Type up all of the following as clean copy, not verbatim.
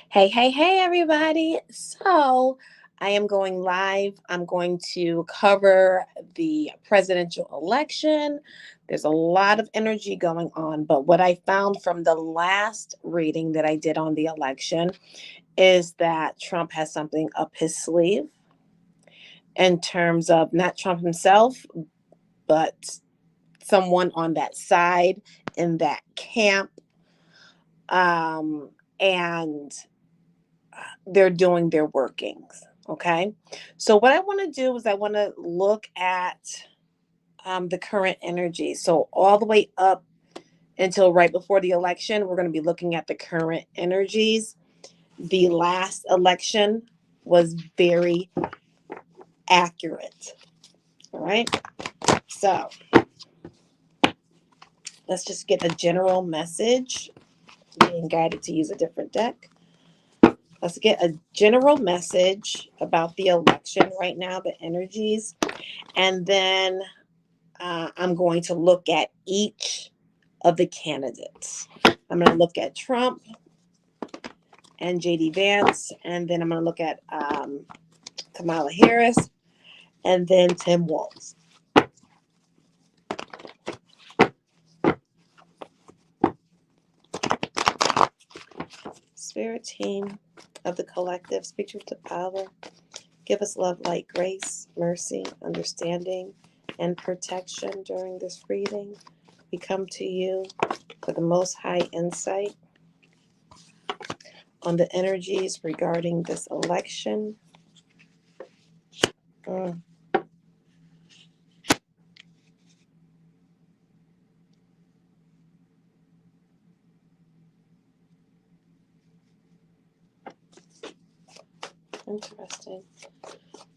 Hey, everybody. So I am going live. I'm going to cover the presidential election. There's a lot of energy going on, but what I found from the last reading that I did on the election is that Trump has something up his sleeve in terms of not Trump himself, but someone on that side in that camp. And they're doing their workings. Okay. So, what I want to do is I want to look at the current energy. So, all the way up until right before the election, we're going to be looking at the current energies. The last election was very accurate. All right. So, let's just get a general message. Being guided to use a different deck. Let's get a general message about the election right now, the energies. And then I'm going to look at each of the candidates. I'm going to look at Trump and JD Vance, and then I'm going to look at Kamala Harris, and then Tim Walz. Spirit team of the collective, speak truth to power. Give us love, light, grace, mercy, understanding, and protection during this reading. We come to you for the most high insight on the energies regarding this election. Interesting.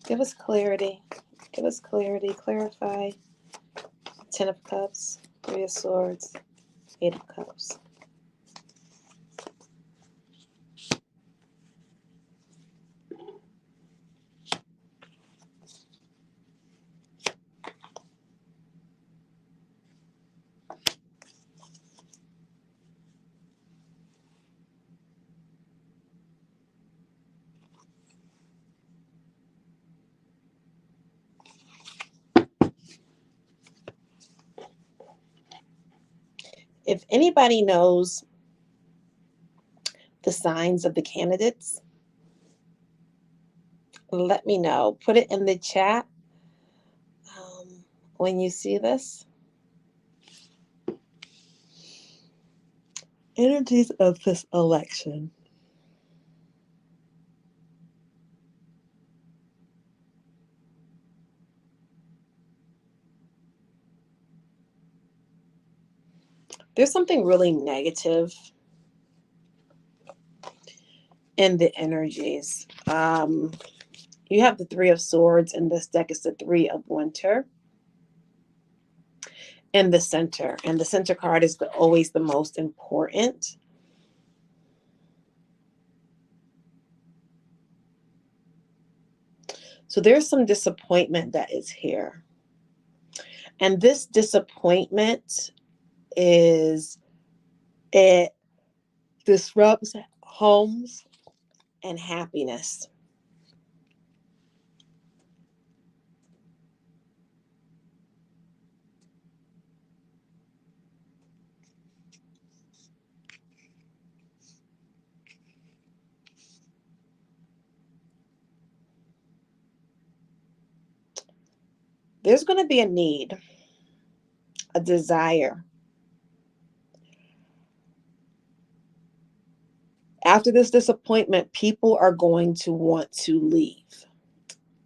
Give us clarity. Give us clarity. Clarify. Ten of Cups, Three of Swords, Eight of Cups. If anybody knows the signs of the candidates, let me know. Put it in the chat when you see this. Energies of this election. There's something really negative in the energies. You have the Three of Swords in this deck. It's the Three of Winter in the center. And the center card is always the most important. So there's some disappointment that is here. And this disappointment it disrupts homes and happiness. There's going to be a need, a desire. After this disappointment, people are going to want to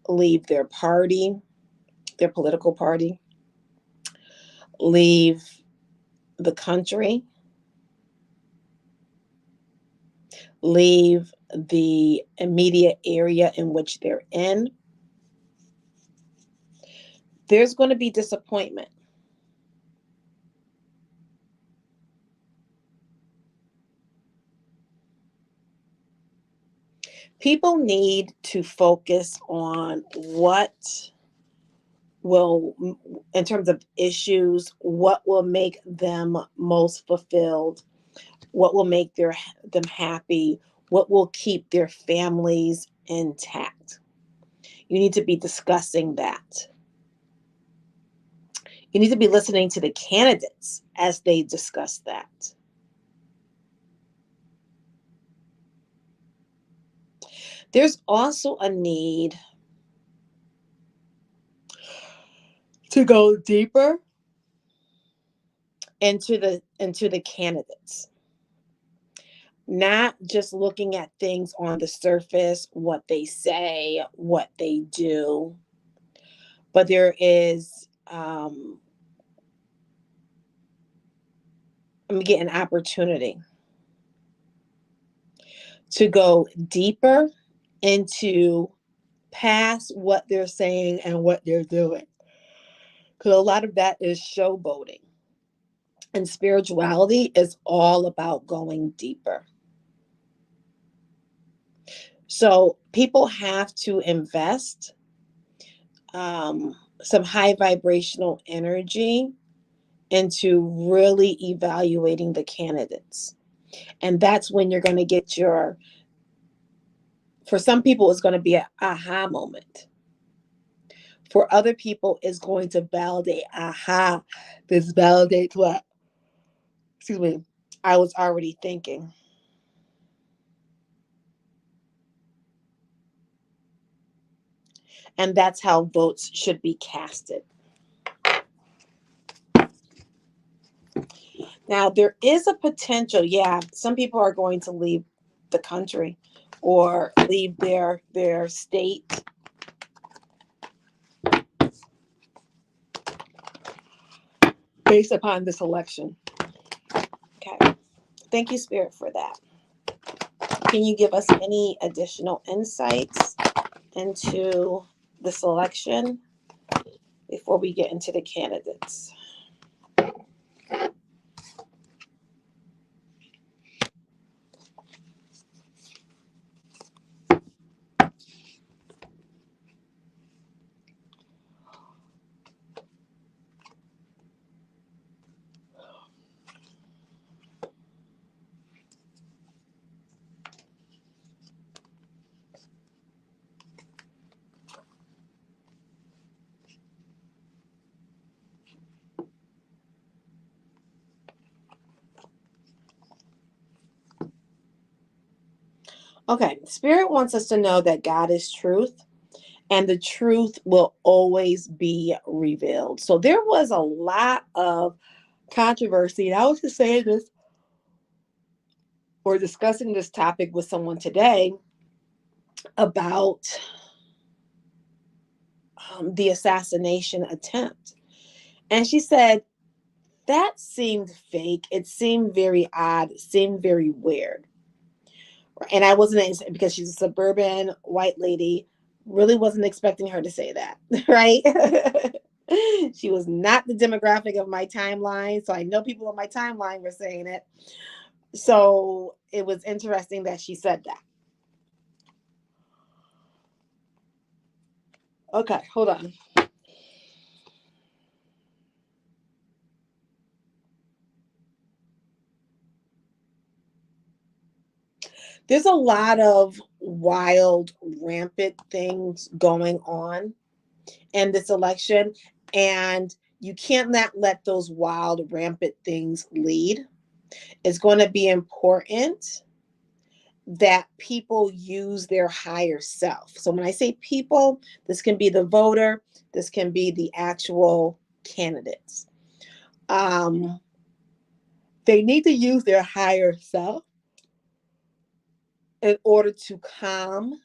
leave their party, their political party, leave the country, leave the immediate area in which they're in. There's going to be disappointment. People need to focus on what will, in terms of issues, what will make them most fulfilled, what will make them happy, what will keep their families intact. You need to be discussing that. You need to be listening to the candidates as they discuss that. There's also a need to go deeper into the candidates. Not just looking at things on the surface, what they say, what they do, but there is I'm getting an opportunity to go deeper into past what they're saying and what they're doing. Because a lot of that is showboating. And spirituality is all about going deeper. So people have to invest some high vibrational energy into really evaluating the candidates. And that's when you're going to get for some people, it's going to be an aha moment. For other people, it's going to validate, aha, this validates what, excuse me, I was already thinking. And that's how votes should be casted. Now, there is a potential, yeah, some people are going to leave the country or leave their state. Based upon this election. Okay. Thank you, Spirit, for that. Can you give us any additional insights into this election before we get into the candidates? Okay, Spirit wants us to know that God is truth and the truth will always be revealed. So there was a lot of controversy, and I was just saying this or discussing this topic with someone today about the assassination attempt. And she said, that seemed fake. It seemed very odd. It seemed very weird. And I wasn't, because she's a suburban white lady, really wasn't expecting her to say that, right? She was not the demographic of my timeline. So I know people on my timeline were saying it. So it was interesting that she said that. Okay, hold on. There's a lot of wild, rampant things going on in this election, and you can't let those wild, rampant things lead. It's going to be important that people use their higher self. So when I say people, this can be the voter, this can be the actual candidates. They need to use their higher self in order to calm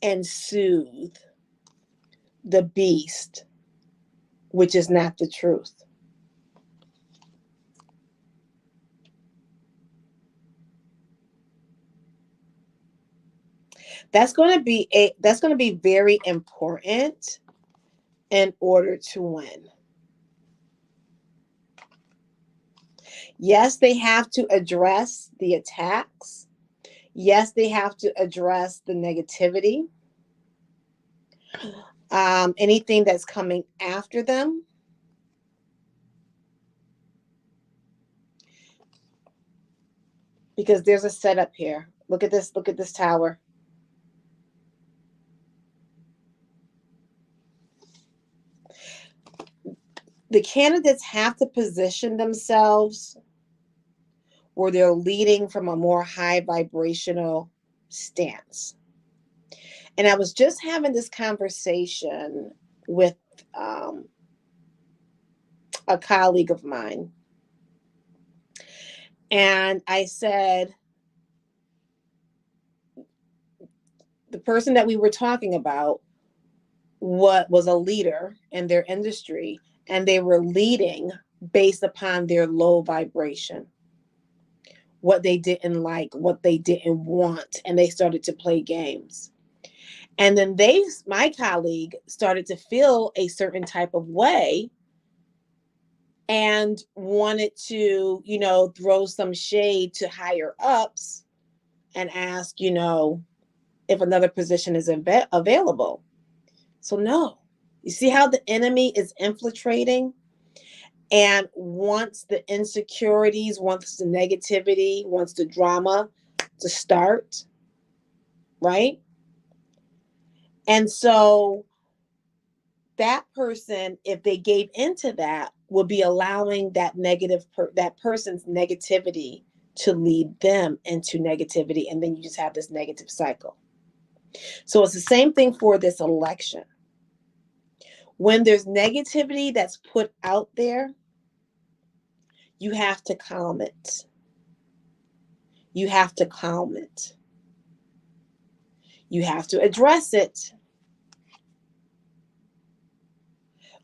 and soothe the beast, which is not the truth. That's going to be very important in order to win. Yes, they have to address the attacks. Yes, they have to address the negativity. Anything that's coming after them. Because there's a setup here. Look at this. Look at this tower. The candidates have to position themselves where they're leading from a more high vibrational stance. And I was just having this conversation with a colleague of mine. And I said, the person that we were talking about was a leader in their industry, and they were leading based upon their low vibration, what they didn't like, what they didn't want, and they started to play games. And then my colleague started to feel a certain type of way and wanted to, throw some shade to higher ups and ask, if another position is available. So no, you see how the enemy is infiltrating and wants the insecurities, wants the negativity, wants the drama to start, right? And so that person, if they gave into that, would be allowing that that person's negativity to lead them into negativity. And then you just have this negative cycle. So it's the same thing for this election. When there's negativity that's put out there, you have to calm it. You have to calm it. You have to address it.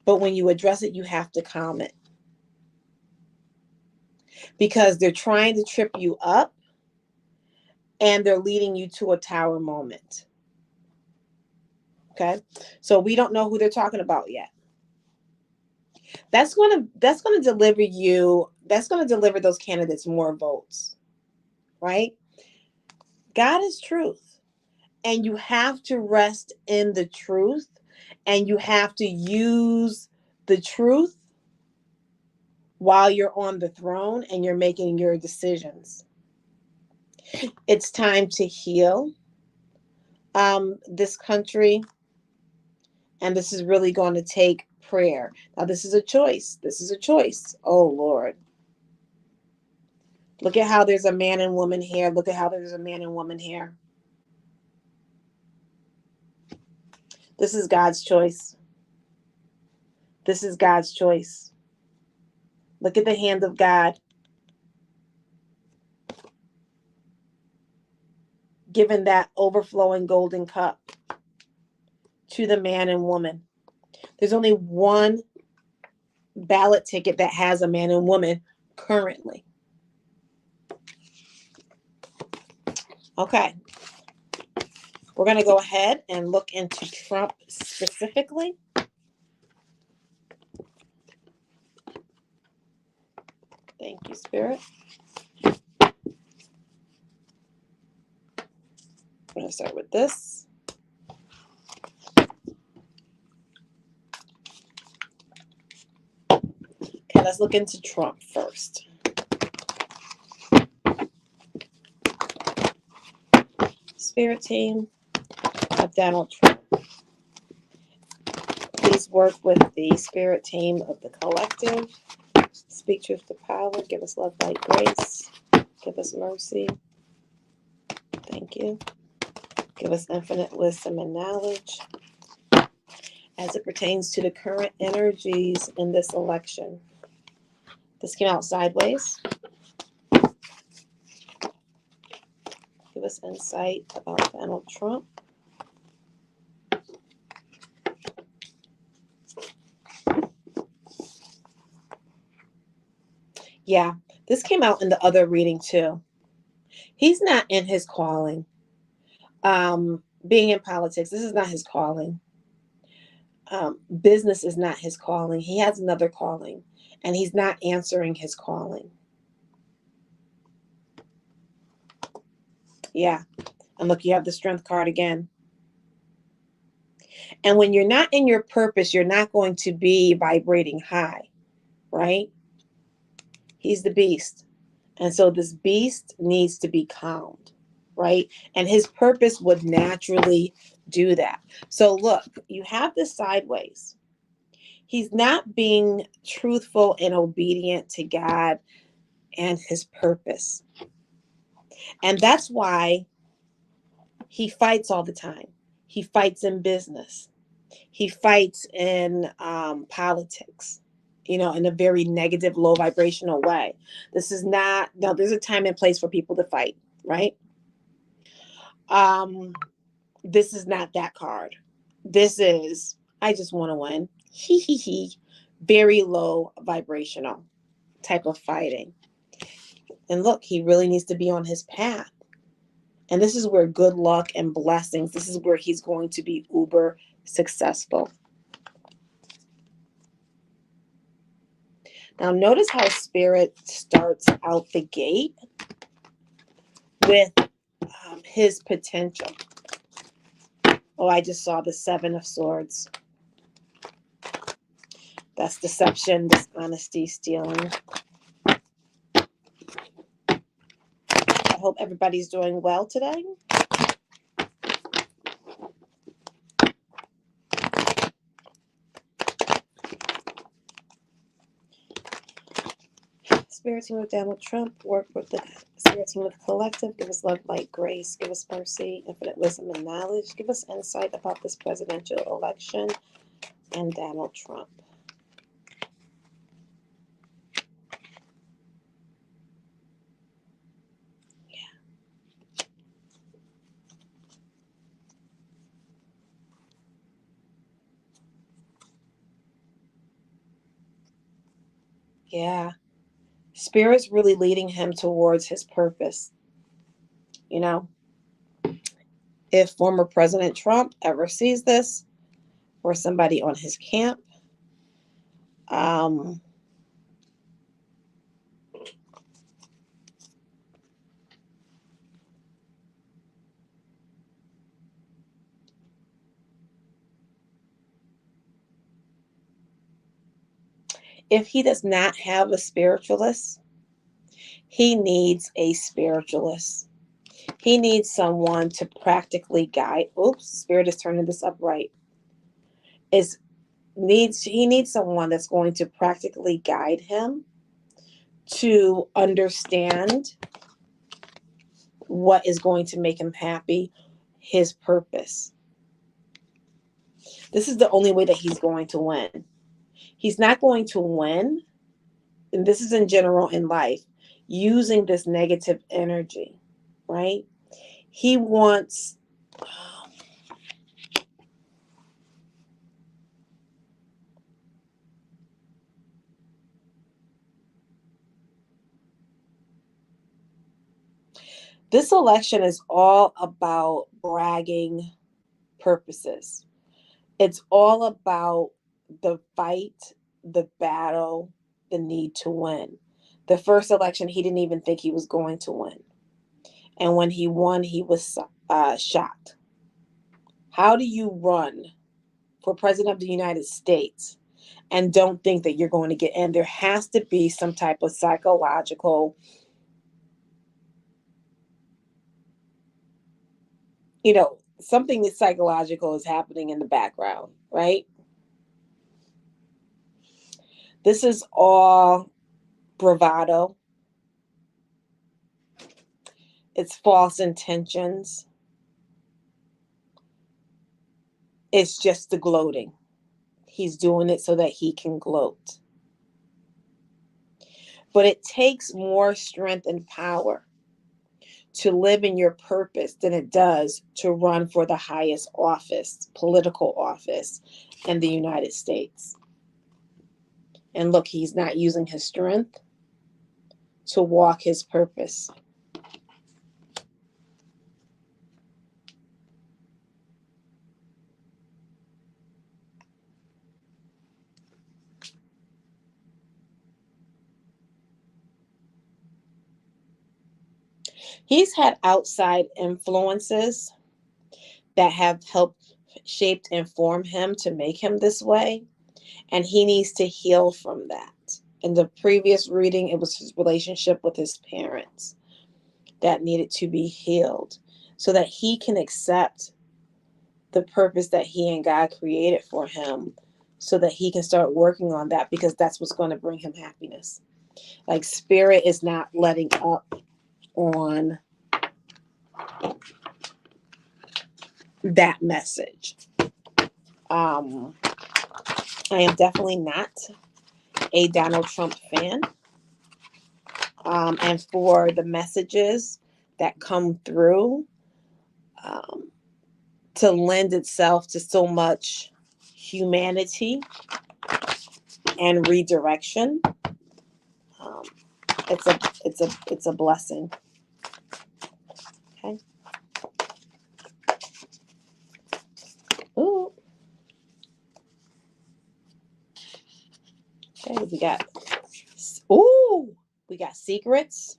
But when you address it, you have to calm it. Because they're trying to trip you up and they're leading you to a tower moment. Okay? So we don't know who they're talking about yet. That's going to deliver those candidates more votes. Right? God is truth. And you have to rest in the truth, and you have to use the truth while you're on the throne and you're making your decisions. It's time to heal this country, and this is really going to take prayer. Now, this is a choice. This is a choice. Oh, Lord. Look at how there's a man and woman here. Look at how there's a man and woman here. This is God's choice. This is God's choice. Look at the hand of God. Given that overflowing golden cup to the man and woman. There's only one ballot ticket that has a man and woman currently. Okay. We're going to go ahead and look into Trump specifically. Thank you, Spirit. I'm going to start with this. Okay, let's look into Trump first. Spirit team of Donald Trump. Please work with the spirit team of the collective. Speak truth to power. Give us love, light, grace. Give us mercy. Thank you. Give us infinite wisdom and knowledge as it pertains to the current energies in this election. This came out sideways. Give us insight about Donald Trump. Yeah, this came out in the other reading too. He's not in his calling. Being in politics, this is not his calling. Business is not his calling. He has another calling, and he's not answering his calling. Yeah. And look, you have the strength card again. And when you're not in your purpose, you're not going to be vibrating high, right? He's the beast. And so this beast needs to be calmed, right? And his purpose would naturally do that. So look, you have this sideways. He's not being truthful and obedient to God and his purpose. And that's why he fights all the time. He fights in business. He fights in politics, in a very negative, low vibrational way. This is not, no, there's a time and place for people to fight, right? This is not that card. This is, I just want to win. He, he. Very low vibrational type of fighting. And look, he really needs to be on his path. And this is where good luck and blessings, this is where he's going to be uber successful. Now, notice how Spirit starts out the gate with his potential. Oh, I just saw the Seven of Swords. That's deception, dishonesty, stealing. I hope everybody's doing well today. Spirit team with Donald Trump, work with the Spirit team with collective, give us love, light, grace, give us mercy, infinite wisdom and knowledge, give us insight about this presidential election and Donald Trump. Yeah. Spirit's really leading him towards his purpose. If former President Trump ever sees this, or somebody on his camp, if he does not have a spiritualist, he needs a spiritualist. He needs someone to practically guide. Oops, Spirit is turning this up right. He needs someone that's going to practically guide him to understand what is going to make him happy, his purpose. This is the only way that he's going to win. He's not going to win, and this is in general in life, using this negative energy, right? He wants this election is all about bragging purposes. It's all about the fight, the battle, the need to win. The first election, he didn't even think he was going to win. And when he won, he was shocked. How do you run for president of the United States and don't think that you're going to get in? There has to be some type of psychological, something that's psychological is happening in the background, right? This is all bravado. It's false intentions. It's just the gloating. He's doing it so that he can gloat. But it takes more strength and power to live in your purpose than it does to run for the highest office, political office in the United States. And look, he's not using his strength to walk his purpose. He's had outside influences that have helped shaped and form him to make him this way. And he needs to heal from that. In the previous reading, it was his relationship with his parents that needed to be healed. so that he can accept the purpose that he and God created for him, so that he can start working on that, because that's what's going to bring him happiness. Like, spirit is not letting up on that message. I am definitely not a Donald Trump fan. And for the messages that come through to lend itself to so much humanity and redirection, it's a blessing. Okay. Ooh. Okay, we got secrets.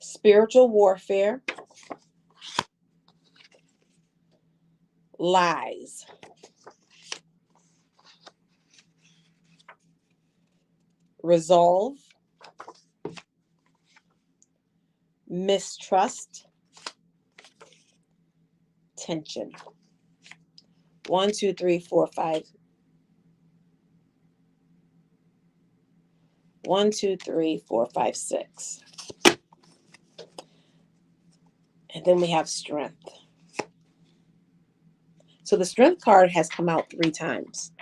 Spiritual warfare. Lies. Resolve. Mistrust. Tension. 1, 2, 3, 4, 5. 1, 2, 3, 4, 5, 6. And then we have strength. So the strength card has come out 3 times.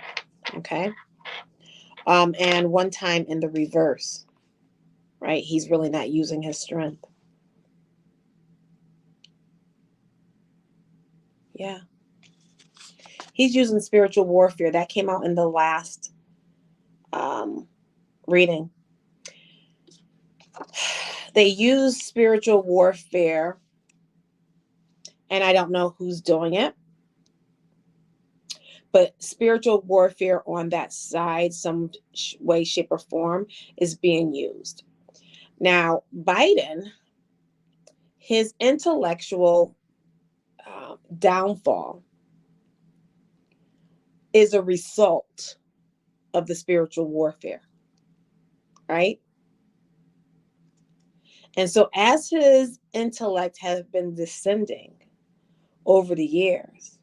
Okay. And 1 time in the reverse. Right? He's really not using his strength. Yeah. He's using spiritual warfare. That came out in the last reading. They use spiritual warfare, and I don't know who's doing it, but spiritual warfare on that side, some way, shape, or form, is being used. Now, Biden, his intellectual downfall is a result of the spiritual warfare, right? And so as his intellect has been descending over the years,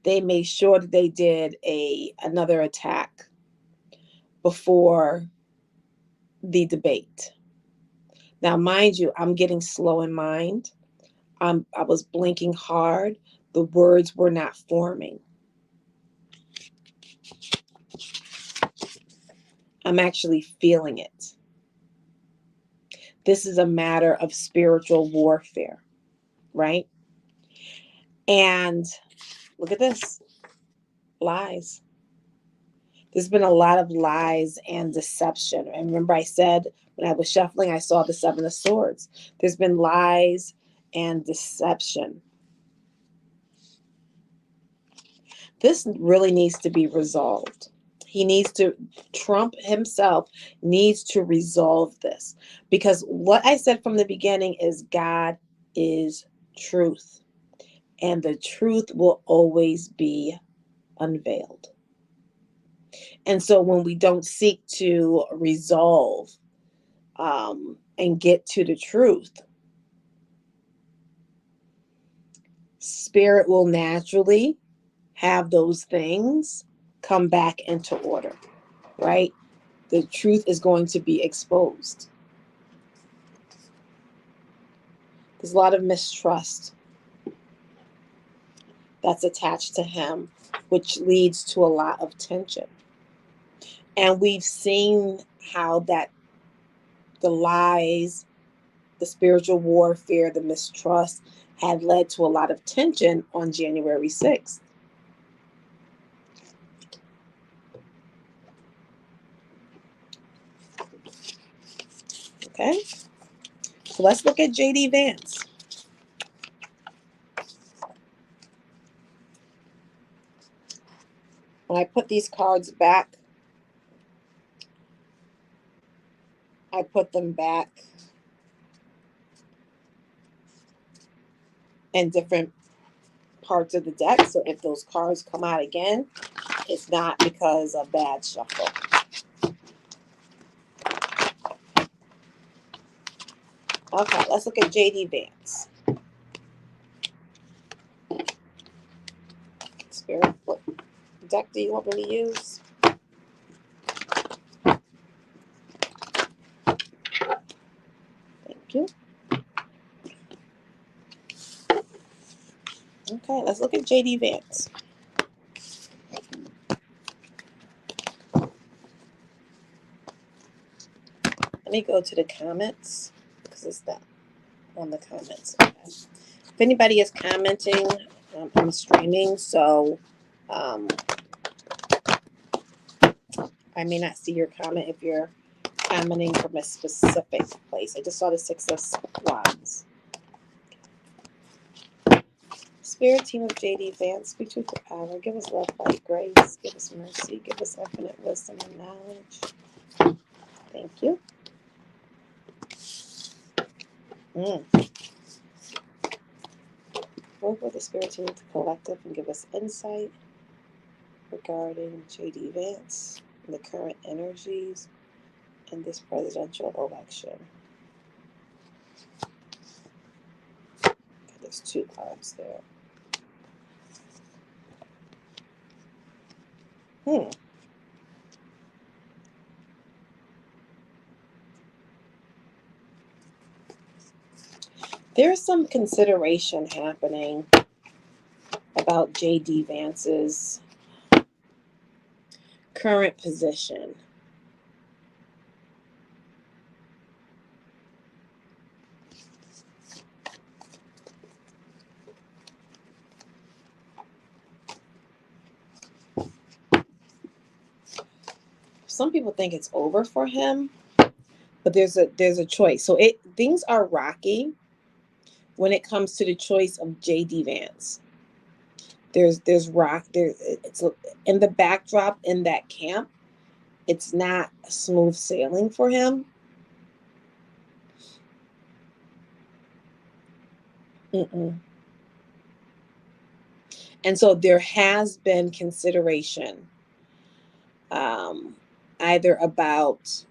they made sure that they did another attack before the debate. Now, mind you, I'm getting slow in mind. I was blinking hard. The words were not forming. I'm actually feeling it. This is a matter of spiritual warfare, right? And look at this. Lies. There's been a lot of lies and deception. And remember, I said when I was shuffling, I saw the 7 of Swords. There's been lies and deception. This really needs to be resolved. Trump himself needs to resolve this, because what I said from the beginning is God is truth, and the truth will always be unveiled. And so when we don't seek to resolve and get to the truth, spirit will naturally have those things come back into order, right? The truth is going to be exposed. There's a lot of mistrust that's attached to him, which leads to a lot of tension. And we've seen how that the lies, the spiritual warfare, the mistrust had led to a lot of tension on January 6th. Okay, so let's look at JD Vance. When I put these cards back, I put them back in different parts of the deck. So if those cards come out again, it's not because of bad shuffle. Okay, let's look at JD Vance. Spirit, what deck do you want me to use? Thank you. Okay, let's look at JD Vance. Let me go to the comments because it's that on the comments. Okay. If anybody is commenting, I'm streaming, so I may not see your comment if you're commenting from a specific place. I just saw the 6 of Wands. Spirit team of JD Vance, speak truth to power. Give us love, light, grace. Give us mercy. Give us infinite wisdom and knowledge. Thank you. Work with the spirit team of the collective and give us insight regarding JD Vance and the current energies in this presidential election. Okay, there's 2 cards there. There's some consideration happening about JD Vance's current position. Some people think it's over for him, but there's a choice. So things are rocky when it comes to the choice of JD Vance. There's it's in the backdrop in that camp. It's not smooth sailing for him. And so there has been consideration either about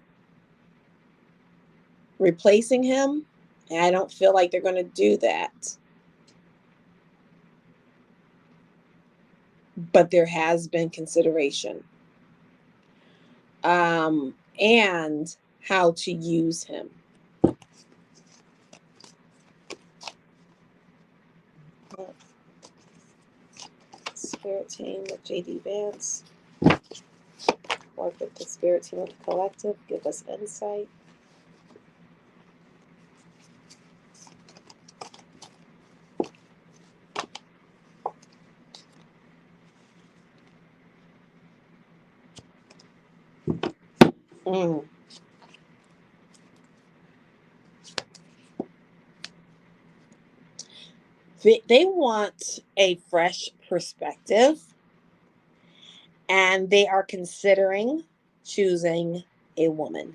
replacing him, and I don't feel like they're going to do that. But there has been consideration. And how to use him. Spirit team with JD Vance. Work with the spirit team of the collective. Give us insight. They want a fresh perspective, and they are considering choosing a woman.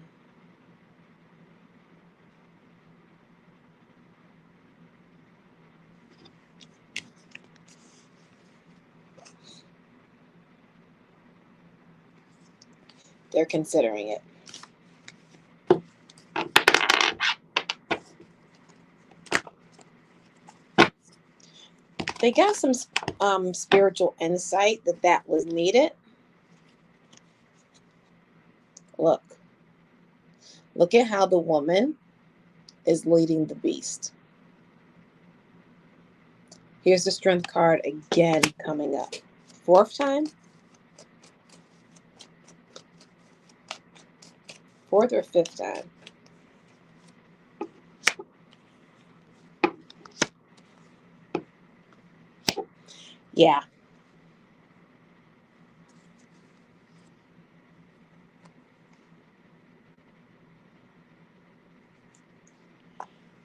They're considering it. They got some spiritual insight that was needed. Look at how the woman is leading the beast. Here's the strength card again coming up. 4th time? 4th or 5th time? Yeah.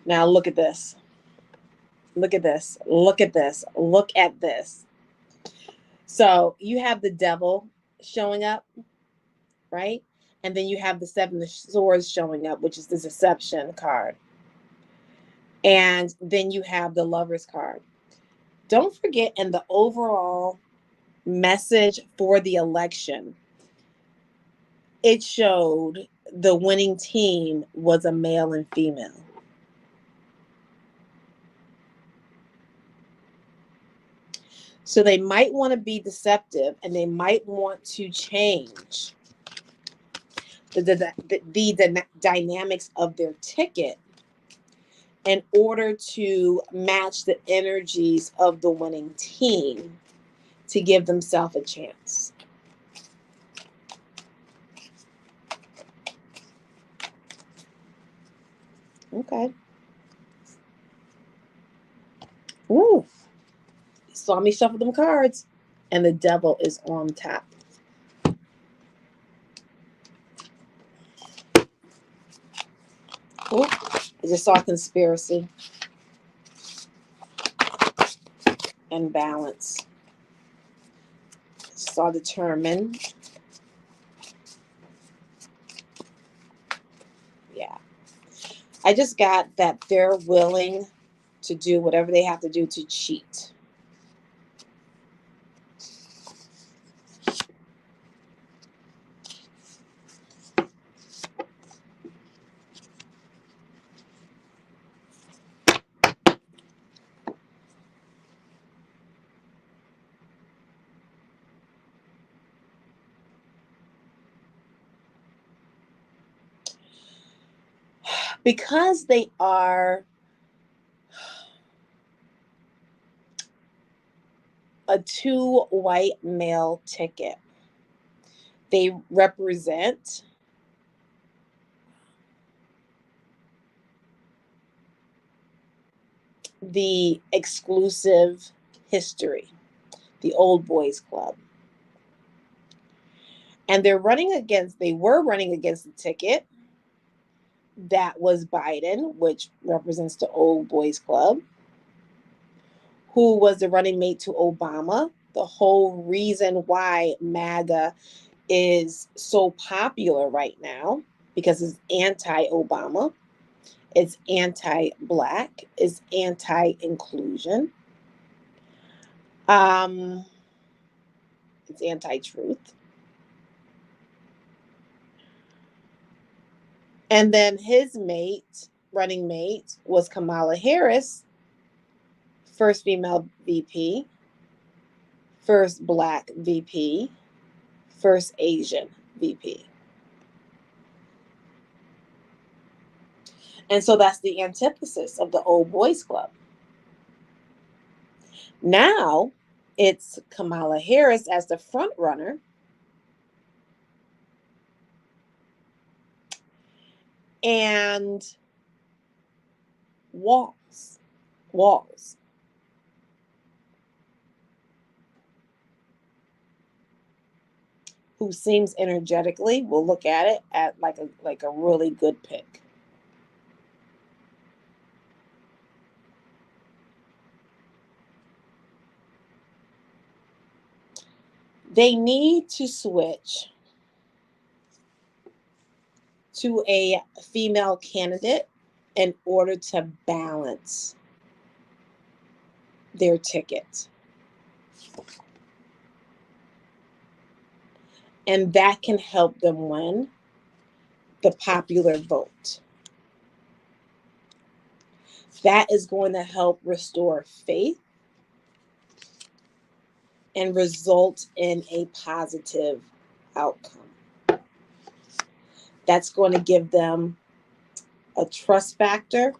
Now look at this. Look at this. Look at this. Look at this. So you have the devil showing up, right? And then you have the 7 of Swords showing up, which is the deception card. And then you have the Lovers card. Don't forget, in the overall message for the election, it showed the winning team was a male and female. So they might want to be deceptive, and they might want to change the dynamics of their ticket in order to match the energies of the winning team to give themselves a chance. Okay. Ooh. Saw me shuffle them cards, and the devil is on top. Ooh. I just saw conspiracy and balance. Saw determined. Yeah. I just got that they're willing to do whatever they have to do to cheat. Because they are a 2 white male ticket, they represent the exclusive history, the old boys club. And they were running against the ticket that was Biden, which represents the old boys club, who was the running mate to Obama. The whole reason why MAGA is so popular right now, because it's anti-Obama, it's anti-Black, it's anti-inclusion, it's anti-truth. And then his running mate, was Kamala Harris, first female VP, first Black VP, first Asian VP. And so that's the antithesis of the old boys club. Now it's Kamala Harris as the front runner, and Walz, who seems energetically, we'll look at it at like a really good pick. They need to switch to a female candidate in order to balance their ticket. And that can help them win the popular vote. That is going to help restore faith and result in a positive outcome. That's going to give them a trust factor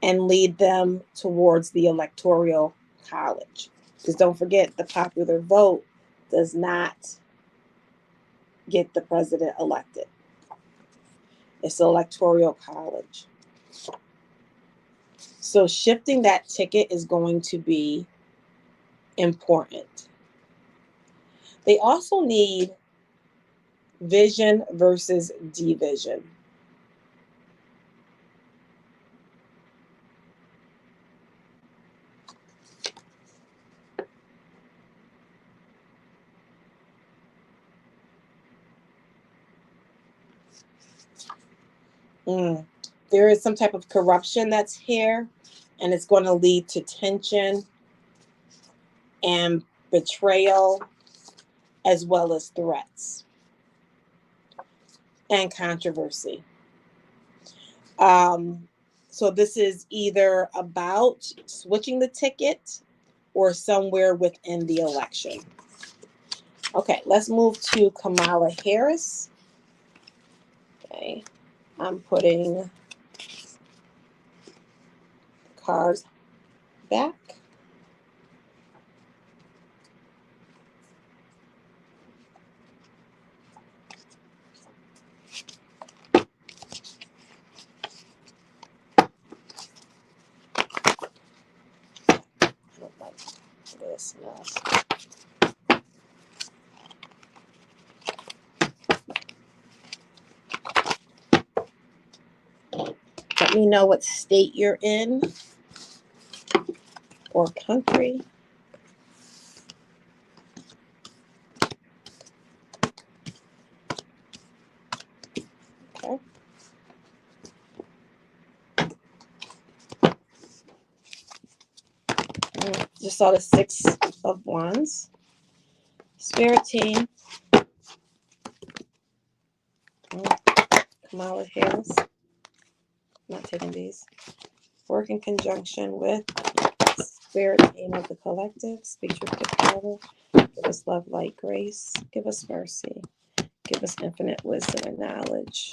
and lead them towards the electoral college. Because don't forget, the popular vote does not get the president elected. It's the electoral college. So shifting that ticket is going to be important. They also need vision versus division. There is some type of corruption that's here, and it's going to lead to tension and betrayal, as well as threats and controversy. So this is either about switching the ticket or somewhere within the election. Okay, let's move to Kamala Harris. Okay, I'm putting cards back. This mess. Let me know what state you're in or country. Okay. Just saw the Six of Wands. Spirit team. Kamala Harris. Not taking these. Work in conjunction with Spirit team of the collective. Speak truth to power. Give us love, light, grace. Give us mercy. Give us infinite wisdom and knowledge.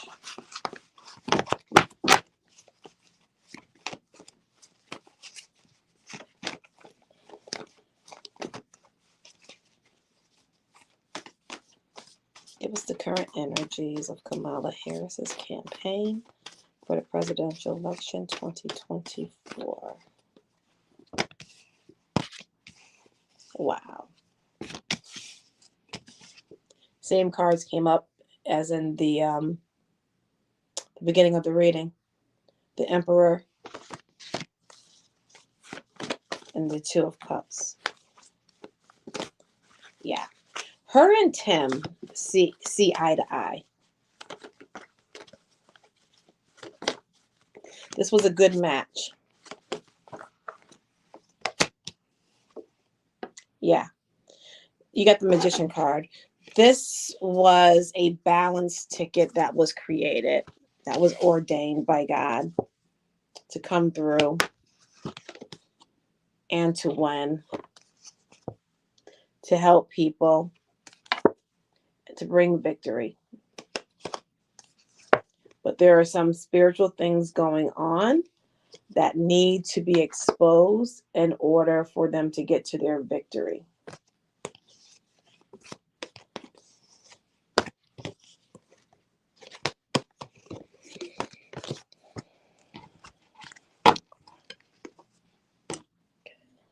Give us the current energies of Kamala Harris's campaign for the presidential election 2024. Wow. Same cards came up as in the beginning of the reading. The Emperor and the Two of Cups. Yeah. Her and Tim see eye to eye. This was a good match. Yeah. You got the Magician card. This was a balanced ticket that was created, that was ordained by God to come through and to win, to help people, to bring victory. But there are some spiritual things going on that need to be exposed in order for them to get to their victory.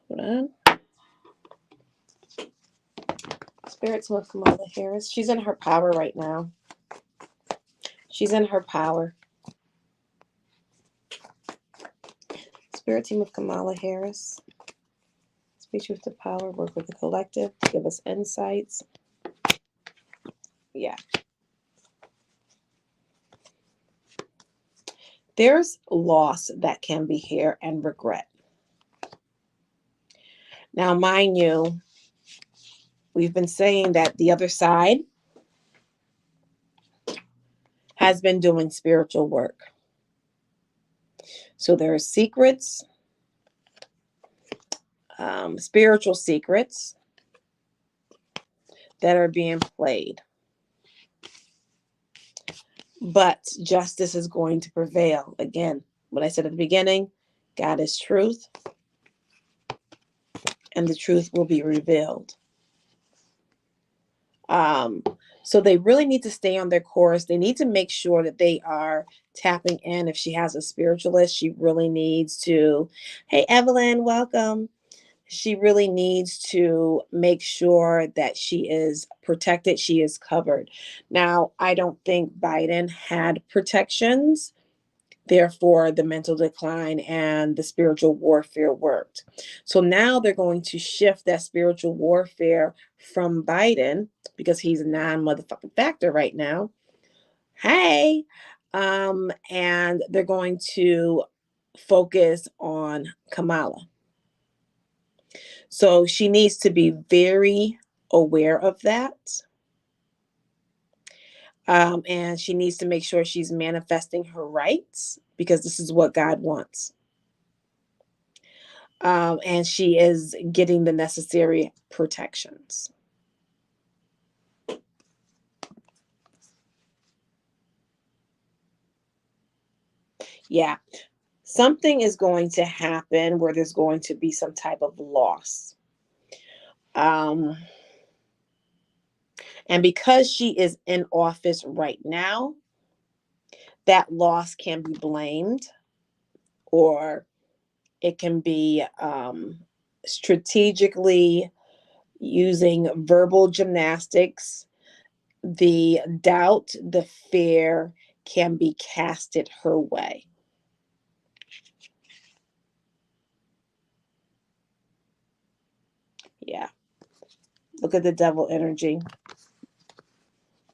Hold on. Spirits with Kamala Harris. She's in her power right now. She's in her power. Spirit team of Kamala Harris. Speak truth to power. Work with the collective. Give us insights. Yeah. There's loss that can be here and regret. Now, mind you, we've been saying that the other side has been doing spiritual work. So there are secrets, spiritual secrets that are being played. But justice is going to prevail. Again, what I said at the beginning, God is truth, and the truth will be revealed. So they really need to stay on their course. They need to make sure that they are tapping in. If she has a spiritualist, she really needs to, hey, Evelyn, welcome. She really needs to make sure that she is protected. She is covered. Now, I don't think Biden had protections. Therefore, the mental decline and the spiritual warfare worked. So now they're going to shift that spiritual warfare from Biden, because he's a non-motherfucking factor right now. Hey. And they're going to focus on Kamala. So she needs to be very aware of that. And she needs to make sure she's manifesting her rights, because this is what God wants. And she is getting the necessary protections. Yeah. Something is going to happen where there's going to be some type of loss. And because she is in office right now, that loss can be blamed, or it can be strategically using verbal gymnastics. The doubt, the fear can be casted her way. Yeah. Look at the devil energy.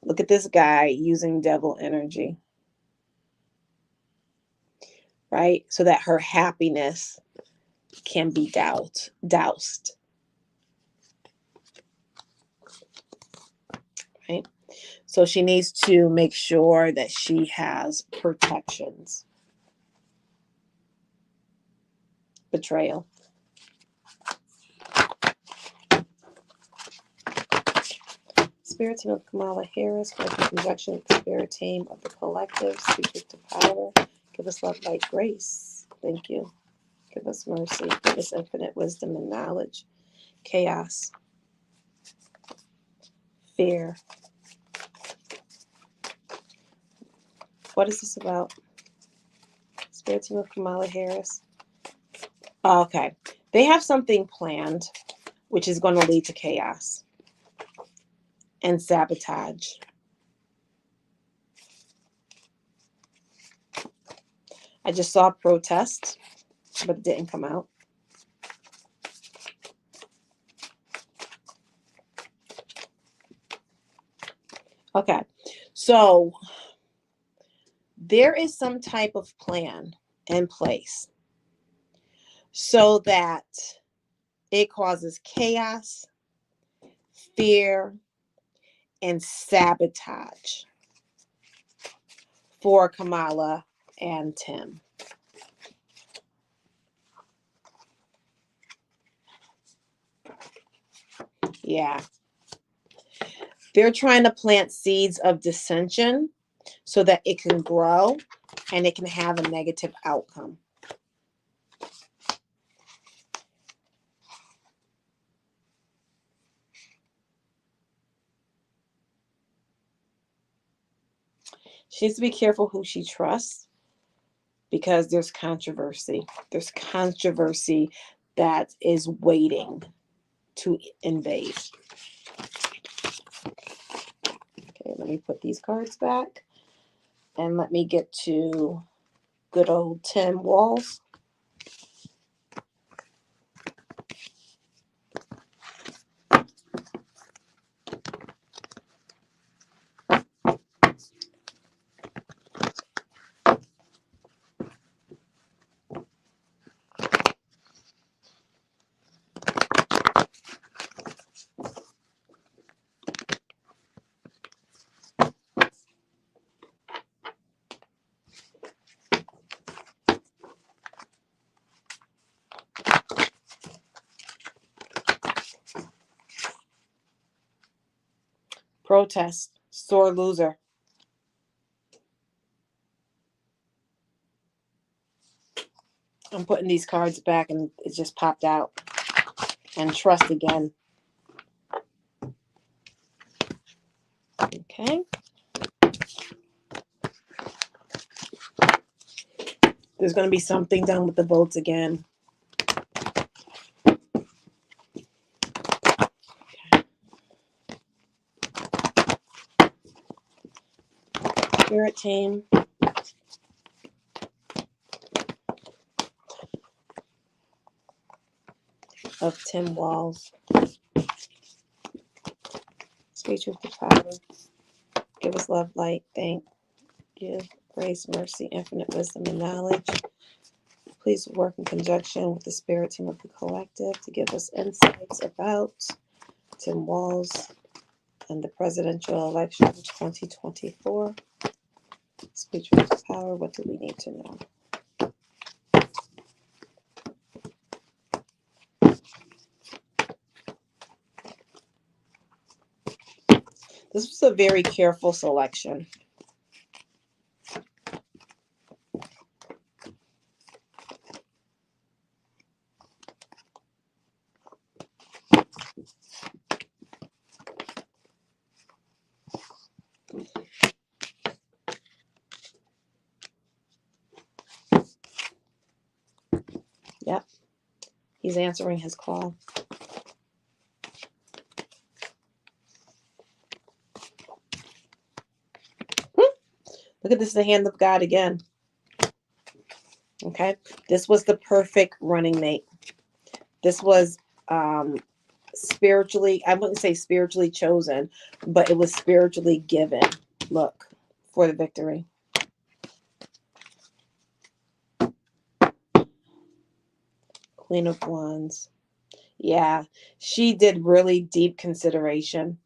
Look at this guy using devil energy, right? So that her happiness can be doused, right? So she needs to make sure that she has protections. Betrayal. Spirit team of Kamala Harris, working in conjunction with the spirit team of the collective, speak truth to power. Give us love, light, grace. Thank you. Give us mercy. Give us infinite wisdom and knowledge. Chaos. Fear. What is this about? Spirit team of Kamala Harris. Oh, okay. They have something planned, which is going to lead to chaos and sabotage. I just saw a protest, but it didn't come out. Okay. So there is some type of plan in place so that it causes chaos, fear, and sabotage for Kamala and Tim. Yeah. They're trying to plant seeds of dissension so that it can grow and it can have a negative outcome. She needs to be careful who she trusts, because there's controversy. There's controversy that is waiting to invade. Okay, let me put these cards back and let me get to good old Tim Walz. Protest, sore loser. I'm putting these cards back and it just popped out. And trust again. Okay. There's going to be something done with the votes again. Spirit team. Of Tim Walz. Speak truth to power. Give us love, light, thank you, grace, mercy, infinite wisdom, and knowledge. Please work in conjunction with the spirit team of the collective to give us insights about Tim Walz and the presidential election of 2024. Speak truth to power. What do we need to know? This was a very careful selection. Yep. He's answering his call. Look at this, the hand of God again. Okay. This was the perfect running mate. This was spiritually, I wouldn't say spiritually chosen, but it was spiritually given. Look, for the victory. Queen of Wands. Yeah, she did really deep consideration.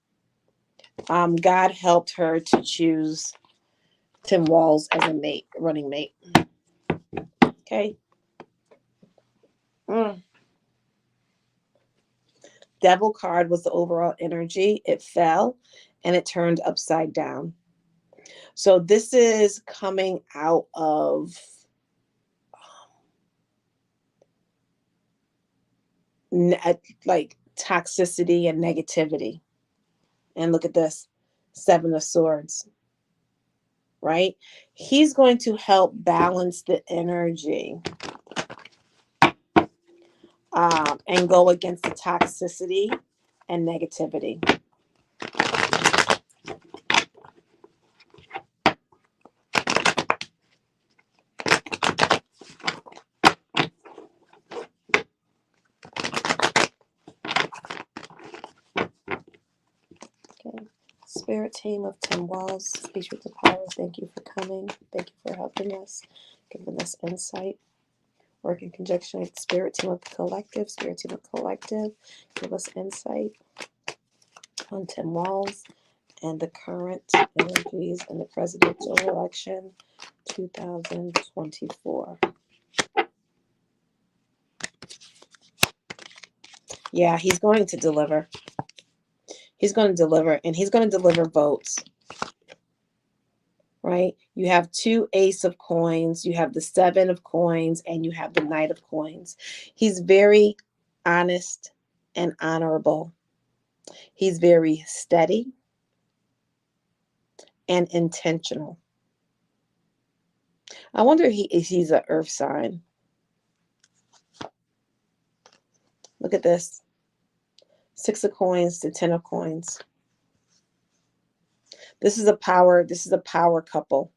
God helped her to choose Tim Walz as a mate, running mate. Okay. Devil card was the overall energy. It fell and it turned upside down. So this is coming out of like toxicity and negativity. And look at this, 7 of Swords, right? He's going to help balance the energy and go against the toxicity and negativity. Okay. Spirit team of Tim Walz, Speech with the Power, thank you for coming. Thank you for helping us, giving us insight. Work in conjunction with the Spirit team of the collective. Spirit team of the collective, give us insight on Tim Walz and the current energies in the presidential election 2024. Yeah, he's going to deliver. He's going to deliver, and he's going to deliver votes. Right? You have 2 Ace of Coins, you have the 7 of Coins, and you have the Knight of Coins. He's very honest and honorable. He's very steady and intentional. I wonder if he's an earth sign. Look at this. 6 of Coins to 10 of Coins. This is a power couple.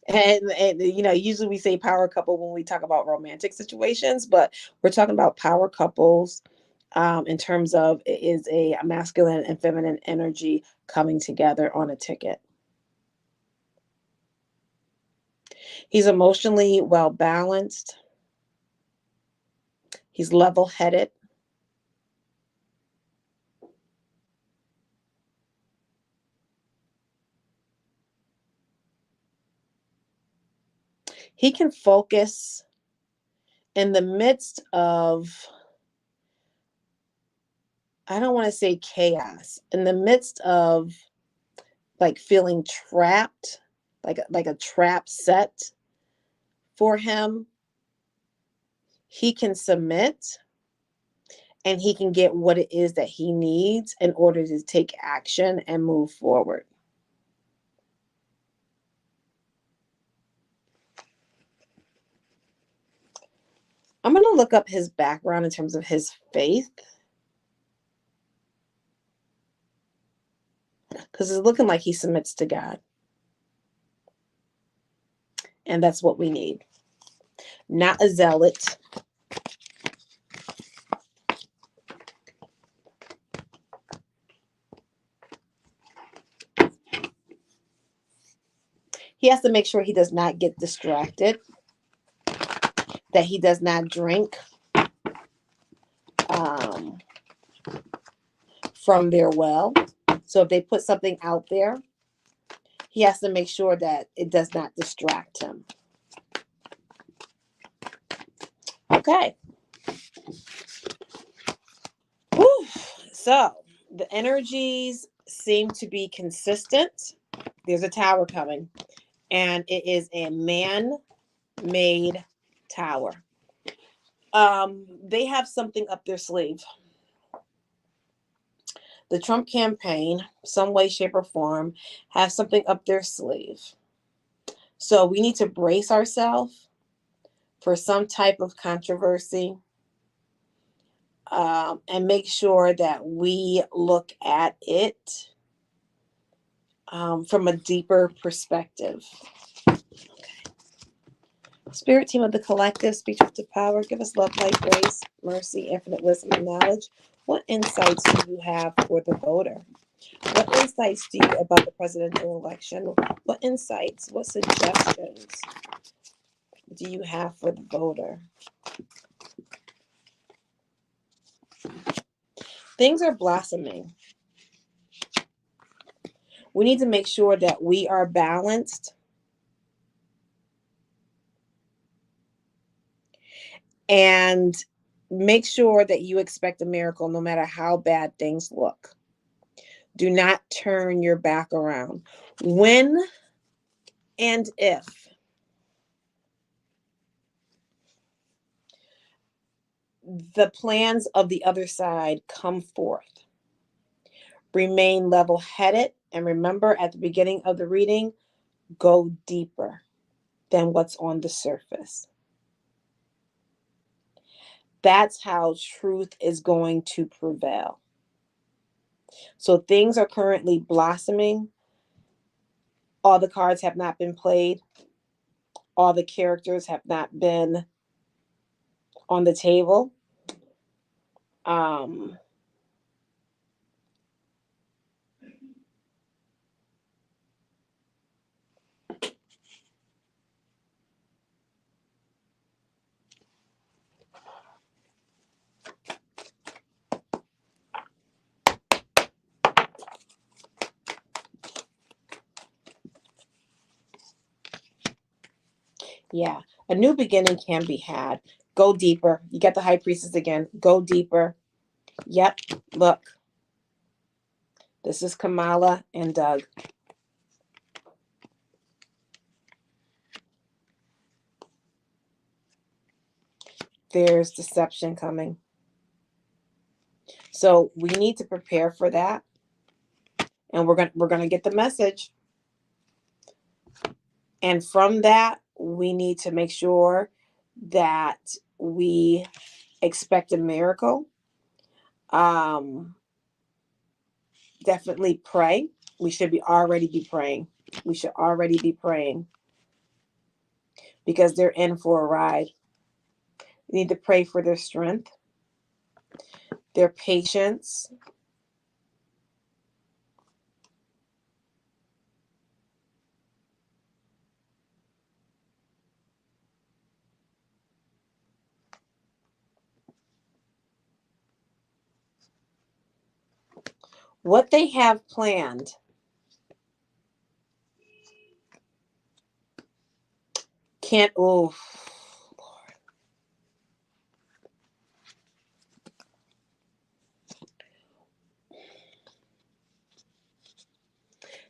And you know, usually we say power couple when we talk about romantic situations, but we're talking about power couples in terms of it is a masculine and feminine energy coming together on a ticket. He's emotionally well balanced. He's level-headed. He can focus in the midst of, I don't want to say chaos, in the midst of like feeling trapped, like a trap set for him. He can submit and he can get what it is that he needs in order to take action and move forward. I'm going to look up his background in terms of his faith, because it's looking like he submits to God. And that's what we need. Not a zealot. He has to make sure he does not get distracted, that he does not drink from their well. So if they put something out there, he has to make sure that it does not distract him. Okay. Whew. So the energies seem to be consistent. There's a tower coming, and it is a man-made tower. They have something up their sleeve. The Trump campaign, some way, shape, or form, has something up their sleeve. So we need to brace ourselves for some type of controversy, and make sure that we look at it from a deeper perspective. Spirit team of the collective, speak truth to power, give us love, light, grace, mercy, infinite wisdom, and knowledge. What insights do you have for the voter? What insights do you about the presidential election? What insights, what suggestions do you have for the voter? Things are blossoming. We need to make sure that we are balanced and make sure that you expect a miracle no matter how bad things look. Do not turn your back around. When and if the plans of the other side come forth, remain level-headed, and remember at the beginning of the reading, go deeper than what's on the surface. That's how truth is going to prevail. So things are currently blossoming. All the cards have not been played. All the characters have not been on the table. Yeah, a new beginning can be had. Go deeper. You get the high priestess again. Go deeper. Yep, look. This is Kamala and Doug. There's deception coming. So we need to prepare for that. And we're gonna get the message. And from that, we need to make sure that we expect a miracle. Definitely pray. We should already be praying. We should already be praying because they're in for a ride. We need to pray for their strength, their patience, what they have planned. Can't, oh, Lord.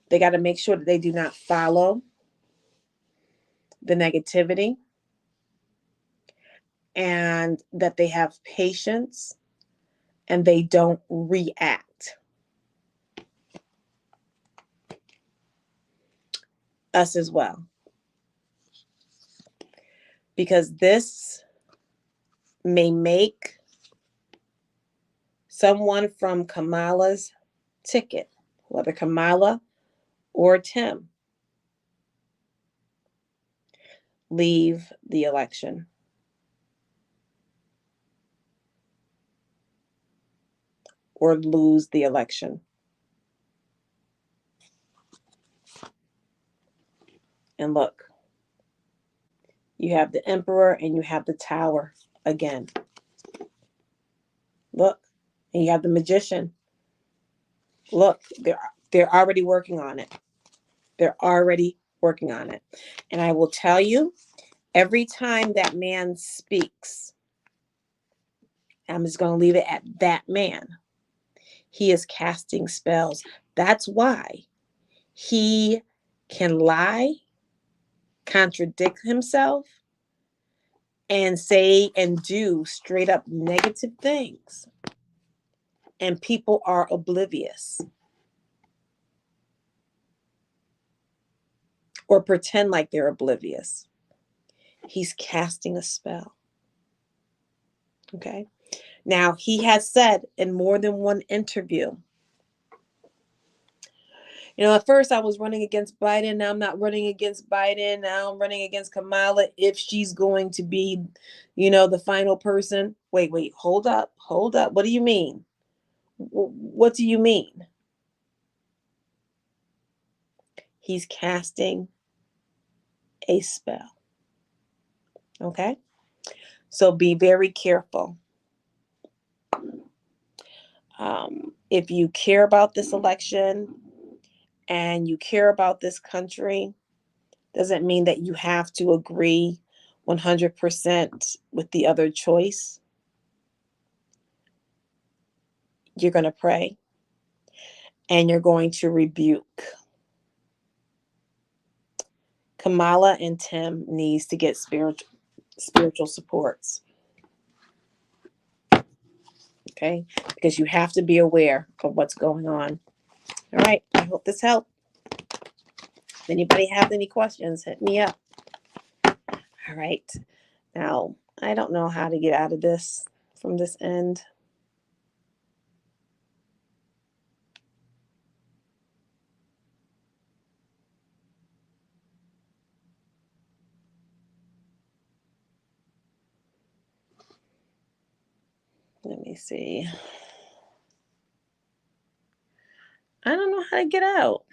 They got to make sure that they do not follow the negativity and that they have patience and they don't react. Us as well. Because this may make someone from Kamala's ticket, whether Kamala or Tim, leave the election. Or lose the election. And look, you have the emperor and you have the tower again. Look, and you have the magician. Look, they're already working on it. They're already working on it. And I will tell you, every time that man speaks, I'm just going to leave it at that man. He is casting spells. That's why he can lie, contradict himself, and say and do straight up negative things. And people are oblivious or pretend like they're oblivious. He's casting a spell. Okay. Now, he has said in more than one interview, at first I was running against Biden. Now I'm not running against Biden. Now I'm running against Kamala if she's going to be, the final person. Wait, hold up. What do you mean? What do you mean? He's casting a spell. Okay. So be very careful. If you care about this election and you care about this country, doesn't mean that you have to agree 100% with the other choice. You're going to pray and you're going to rebuke. Kamala and Tim needs to get spiritual supports. Okay? Because you have to be aware of what's going on. All right. I hope this helped. If anybody has any questions, hit me up. All right. Now, I don't know how to get out of this from this end. Let me see. I don't know how to get out.